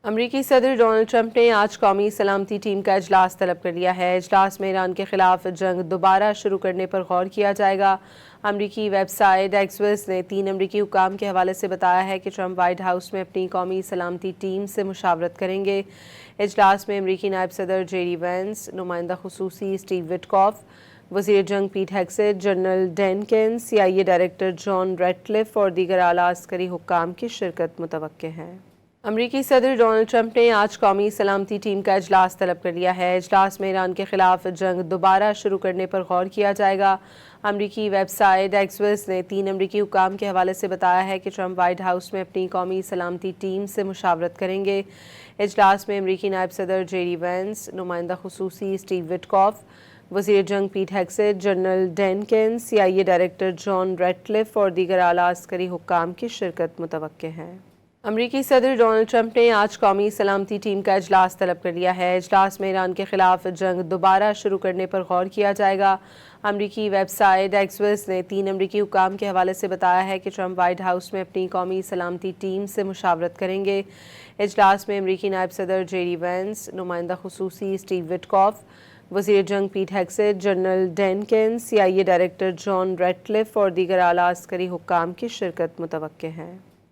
امریکی صدر Donald Trump نے آج قومی سلامتی ٹیم کا اجلاس طلب کر لیا ہے۔ اجلاس میں ایران کے خلاف جنگ دوبارہ شروع کرنے پر غور کیا جائے گا۔ امریکی ویب سائٹ ایکسیوس نے 3 امریکی حکام کے حوالے سے بتایا ہے کہ ٹرمپ وائٹ ہاؤس میں اپنی قومی سلامتی ٹیم سے مشاورت کریں گے۔ اجلاس میں امریکی نائب صدر جے ڈی وینس، نمائندہ خصوصی اسٹیو وٹکاف، وزیر جنگ پیٹ ہیگسیٹ، جنرل ڈین کینس، CIA ڈائریکٹر جان ریڈکلف اور دیگر اعلیٰ عسکری حکام کی شرکت متوقع ہے۔ امریکی صدر ڈونلڈ ٹرمپ نے آج قومی سلامتی ٹیم کا اجلاس طلب کر لیا ہے۔ اجلاس میں ایران کے خلاف جنگ دوبارہ شروع کرنے پر غور کیا جائے گا۔ امریکی ویب سائٹ ایکسیوس نے 3 امریکی حکام کے حوالے سے بتایا ہے کہ ٹرمپ وائٹ ہاؤس میں اپنی قومی سلامتی ٹیم سے مشاورت کریں گے۔ اجلاس میں امریکی نائب صدر جے ڈی وینس، نمائندہ خصوصی اسٹیو وٹکاف، وزیر جنگ پیٹ ہیگسیٹ، جنرل ڈین کینس، CIA ڈائریکٹر جان ریڈکلف اور دیگر اعلیٰ عسکری حکام کی شرکت متوقع ہے۔ امریکی صدر ڈونلڈ ٹرمپ نے آج قومی سلامتی ٹیم کا اجلاس طلب کر لیا ہے۔ اجلاس میں ایران کے خلاف جنگ دوبارہ شروع کرنے پر غور کیا جائے گا۔ امریکی ویب سائٹ ایکسیوس نے 3 امریکی حکام کے حوالے سے بتایا ہے کہ ٹرمپ وائٹ ہاؤس میں اپنی قومی سلامتی ٹیم سے مشاورت کریں گے۔ اجلاس میں امریکی نائب صدر جے ڈی وینس، نمائندہ خصوصی اسٹیو وٹکاف، وزیر جنگ پیٹ ہیگسیٹ، جنرل ڈین کینس، CIA ڈائریکٹر جان ریڈکلف اور دیگر اعلیٰ عسکری حکام کی شرکت متوقع ہے۔